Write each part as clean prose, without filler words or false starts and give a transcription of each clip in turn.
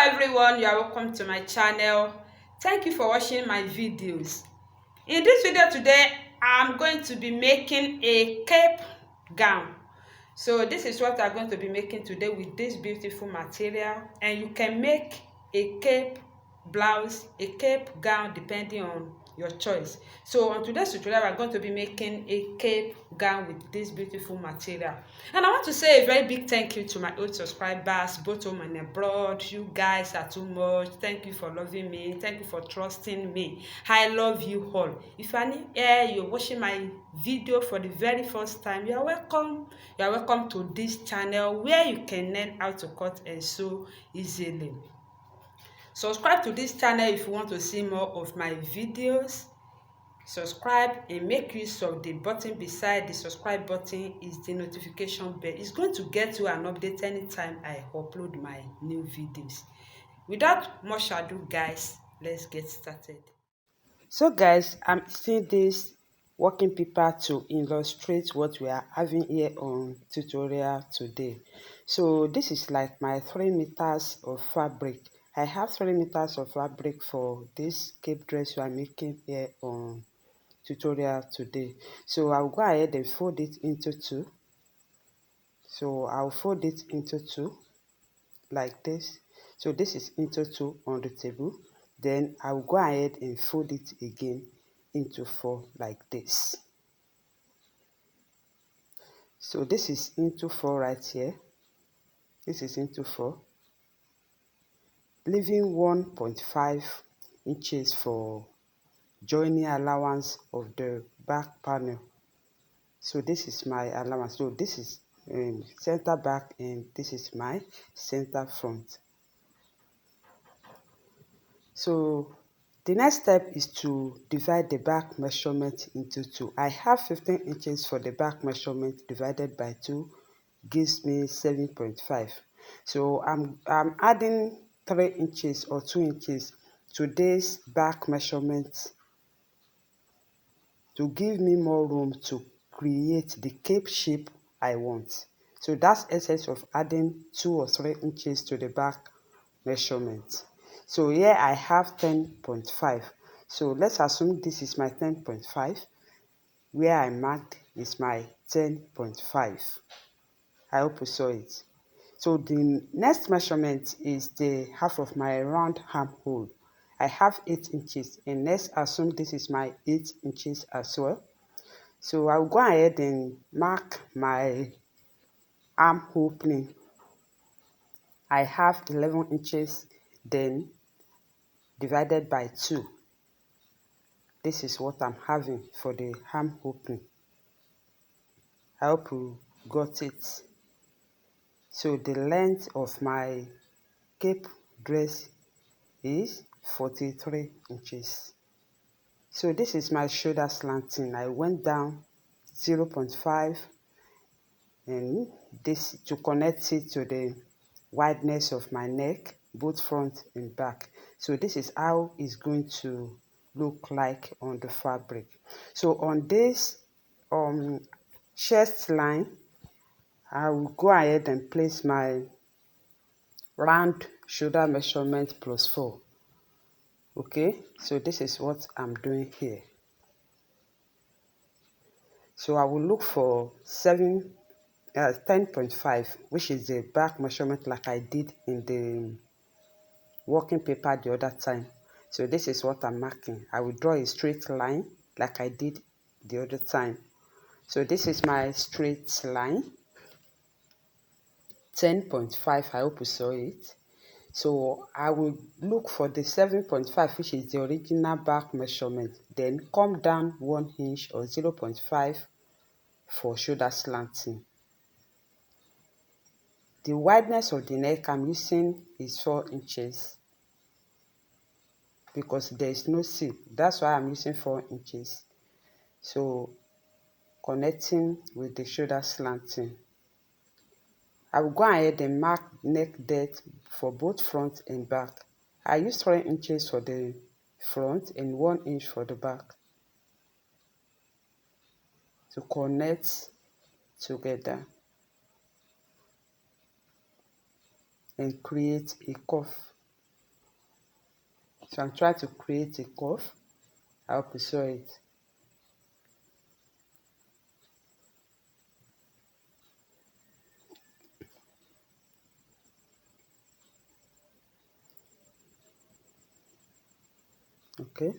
everyone, you are welcome to my channel. Thank you for watching my videos. In this video today, I'm going to be making a cape gown. So this is what I'm going to be making today with this beautiful material, and you can make a cape blouse, a cape gown depending on your choice. So on today's tutorial, we're going to be making a cape gown with this beautiful material. And I want to say a very big thank you to my old subscribers, both home and abroad. You guys are too much. Thank you for loving me. Thank you for trusting me. I love you all. If you're watching my video for the very first time, you are welcome. You are welcome to this channel where you can learn how to cut and sew easily. Subscribe to this channel if you want to see more of my videos. Subscribe and make use of the button beside the subscribe button is the notification bell. It's going to get you an update anytime I upload my new videos. Without much ado, guys, let's get started. So guys, I'm using this working paper to illustrate what we are having here on tutorial today. So this is like my 3 meters of fabric. I have 3 meters of fabric for this cape dress we are making here on tutorial today. So I'll go ahead and fold it into two. So I'll fold it into two like this. So this is into two on the table. Then I'll go ahead and fold it again into four like this. So this is into four right here. This is into four, leaving 1.5 inches for joining allowance of the back panel. So this is my allowance. So this is center back and this is my center front. So the next step is to divide the back measurement into two. I have 15 inches for the back measurement divided by 2 gives me 7.5. So I'm adding 3 inches or 2 inches to this back measurement to give me more room to create the cape shape I want. So that's essence of adding 2 or 3 inches to the back measurement. So here I have 10.5. So let's assume this is my 10.5. Where I marked is my 10.5. I hope you saw it. So the next measurement is the half of my round armhole. I have 8 inches, and let's assume this is my 8 inches as well. So I'll go ahead and mark my arm opening. I have 11 inches, then divided by 2. This is what I'm having for the arm opening. I hope you got it. So the length of my cape dress is 43 inches. So this is my shoulder slanting. I went down 0.5 and this to connect it to the wideness of my neck, both front and back. So this is how it's going to look like on the fabric. So on this chest line, I will go ahead and place my round shoulder measurement plus 4. Okay, so this is what I'm doing here. So I will look for 10.5, which is the back measurement like I did in the working paper the other time. So this is what I'm marking. I will draw a straight line like I did the other time. So this is my straight line, 10.5. I hope you saw it. So I will look for the 7.5, which is the original back measurement, then come down 1 inch or 0.5 for shoulder slanting. The wideness of the neck I'm using is 4 inches because there is no seam. That's why I'm using 4 inches. So connecting with the shoulder slanting. I will go ahead and mark neck depth for both front and back. I use 3 inches for the front and 1 inch for the back to connect together and create a curve. So I'm trying to create a curve. I hope you saw it. Okay.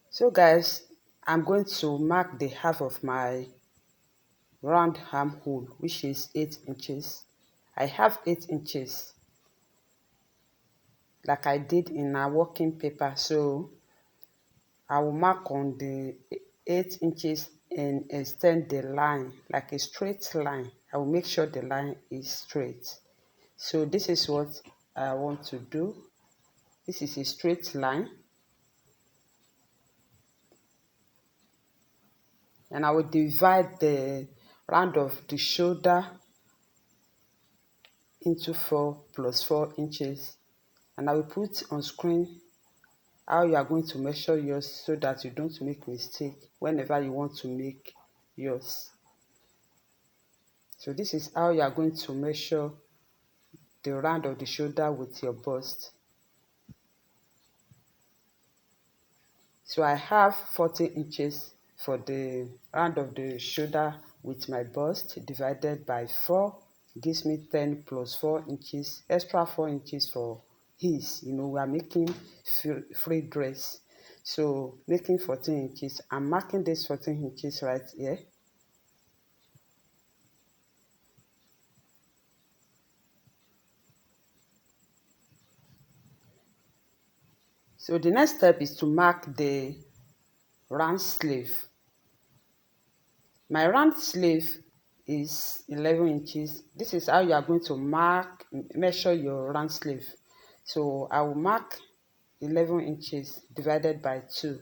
So guys, I'm going to mark the half of my round armhole, which is 8 inches. I have 8 inches like I did in our working paper. So I will mark on the 8 inches and extend the line like a straight line. I will make sure the line is straight. So this is what I want to do. This is a straight line. And I will divide the round of the shoulder into 4 plus 4 inches. And I will put on screen how you are going to measure yours so that you don't make mistake whenever you want to make yours. So this is how you are going to measure the round of the shoulder with your bust. So I have 40 inches for the round of the shoulder with my bust divided by 4 gives me 10 plus 4 inches, extra 4 inches for his. You know, we are making free dress. So making 14 inches, I'm marking this 14 inches right here. So the next step is to mark the round sleeve. My round sleeve is 11 inches. This is how you are going to measure your round sleeve. So I will mark 11 inches divided by 2.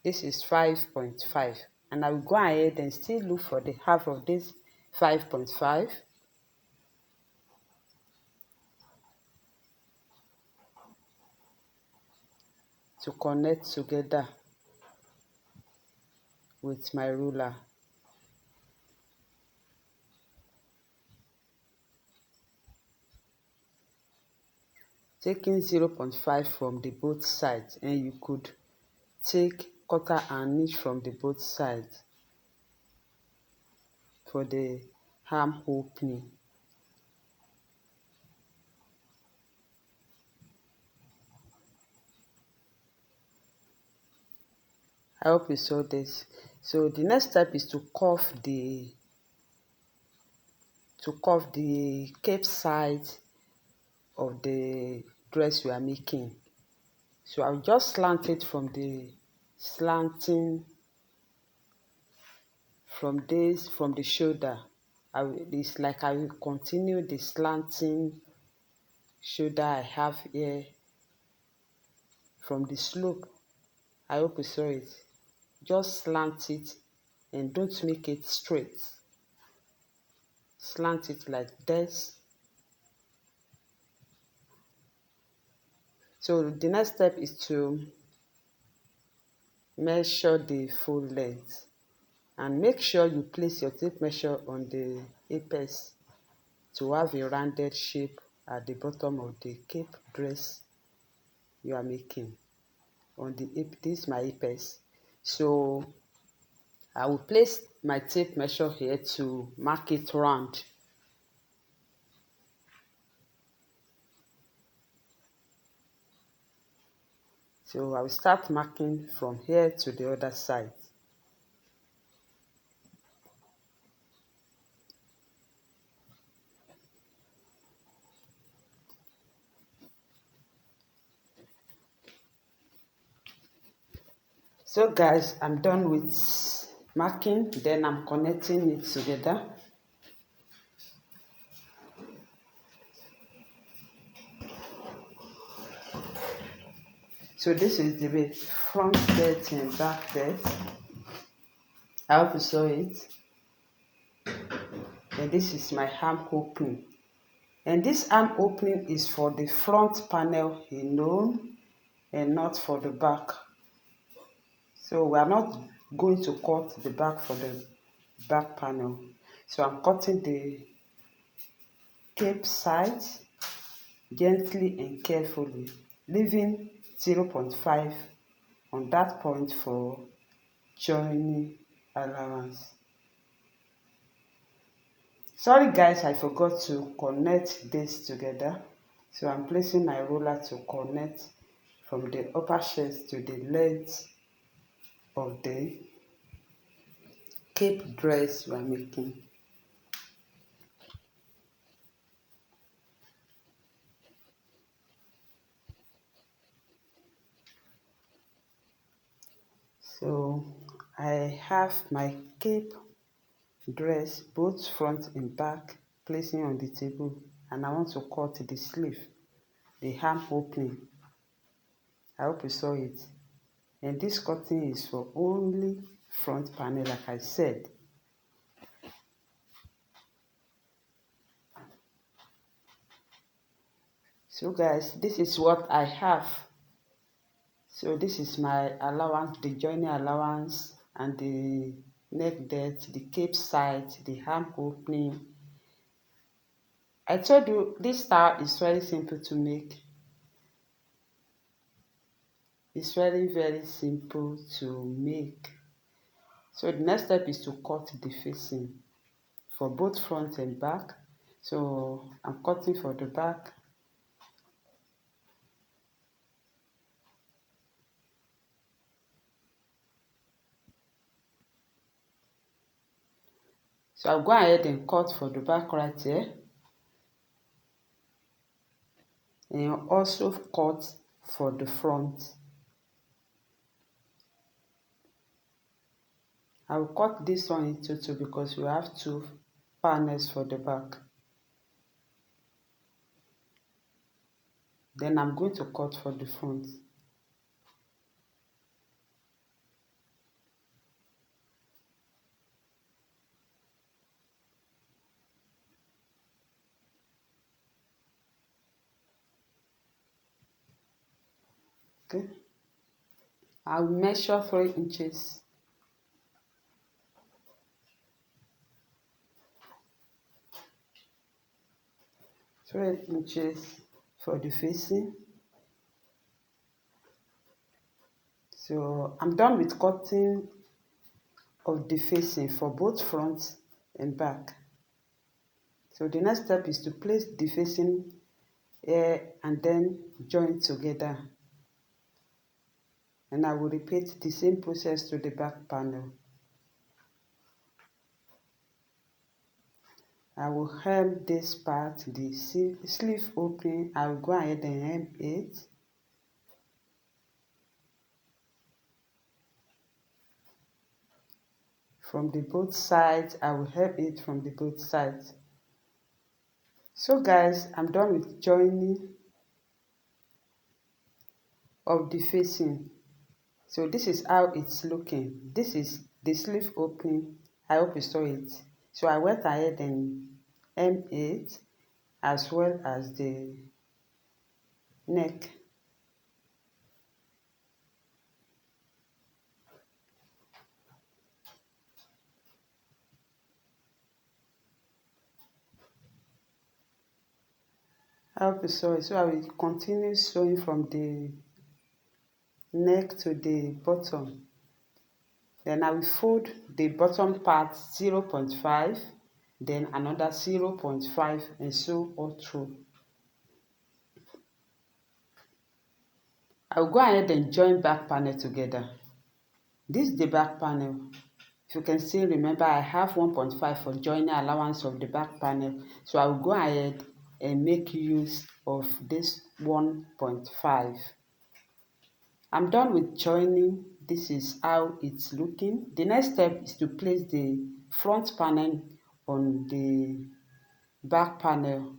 This is 5.5. And I will go ahead and still look for the half of this 5.5. To connect together with my ruler. Taking 0.5 from the both sides, and you could take quarter and inch from the both sides for the arm opening. I hope you saw this. So the next step is to curve the cape side of the dress you are making. So I'll just slant it from the slanting from the shoulder. It's like I will continue the slanting shoulder I have here from the slope. I hope you saw it. Just slant it and don't make it straight. Slant it like this. So the next step is to measure the full length and make sure you place your tape measure on the apex to have a rounded shape at the bottom of the cape dress you are making. On the this is my apex. So I will place my tape measure here to mark it round. So I will start marking from here to the other side. So guys, I'm done with marking, then I'm connecting it together. So this is the front depth and back depth. I hope you saw it. And this is my arm opening. And this arm opening is for the front panel alone and not for the back. So we are not going to cut the back for the back panel. So I'm cutting the cape side gently and carefully, leaving 0.5 on that point for joining allowance. Sorry guys, I forgot to connect this together. So I'm placing my ruler to connect from the upper chest to the length of the cape dress we are making. So I have my cape dress both front and back placing on the table, and I want to cut the sleeve, the arm opening. I hope you saw it. And this cutting is for only front panel, like I said. So guys, this is what I have. So this is my allowance, the joining allowance, and the neck depth, the cape side, the arm opening. I told you this style is very simple to make. It's very simple to make. So the next step is to cut the facing for both front and back. So I'm cutting for the back. So I'll go ahead and cut for the back right here. And also cut for the front. I will cut this one into two because we have two panels for the back. Then I'm going to cut for the front. Okay. I will measure 3 inches. 3 inches for the facing. So I'm done with cutting of the facing for both front and back. So the next step is to place the facing here and then join together. And I will repeat the same process to the back panel. I will hem this part, the sleeve opening. I will go ahead and hem it. From the both sides, I will hem it from the both sides. So guys, I'm done with joining of the facing. So this is how it's looking. This is the sleeve opening. I hope you saw it. So I went ahead and hem it as well as the neck. I hope you saw it. So I will continue sewing from the neck to the bottom. Then I will fold the bottom part 0.5, then another 0.5, and so all through. I will go ahead and join back panel together. This is the back panel. If you can still remember, I have 1.5 for joining allowance of the back panel. So I will go ahead and make use of this 1.5. I'm done with joining. This is how it's looking. The next step is to place the front panel on the back panel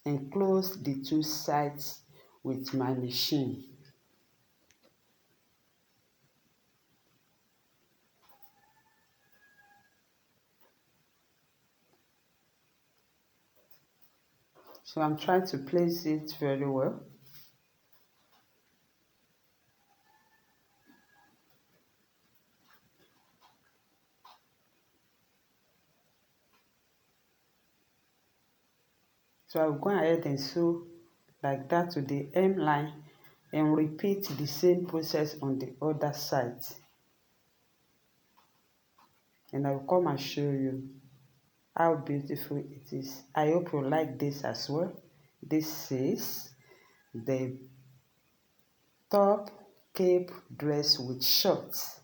and close the two sides with my machine. So I'm trying to place it very well. So I'll go ahead and sew like that to the hemline and repeat the same process on the other side. And I will come and show you how beautiful it is. I hope you like this as well. This is the top cape dress with shorts.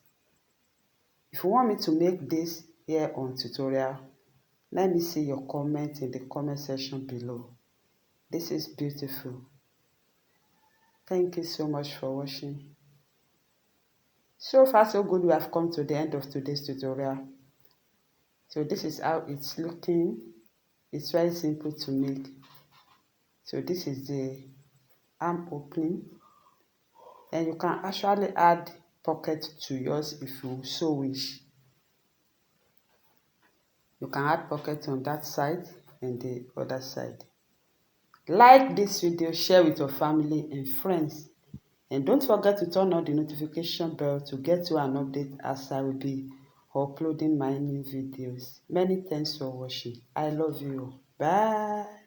If you want me to make this here on tutorial, let me see your comment in the comment section below. This is beautiful. Thank you so much for watching. So far so good, we have come to the end of today's tutorial. So this is how it's looking. It's very simple to make. So this is the arm opening, and you can actually add pocket to yours if you so wish. You can add pocket on that side and the other side. Like this video, share with your family and friends, and don't forget to turn on the notification bell to get you an update as I will be uploading my new videos. Many thanks for watching. I love you. Bye.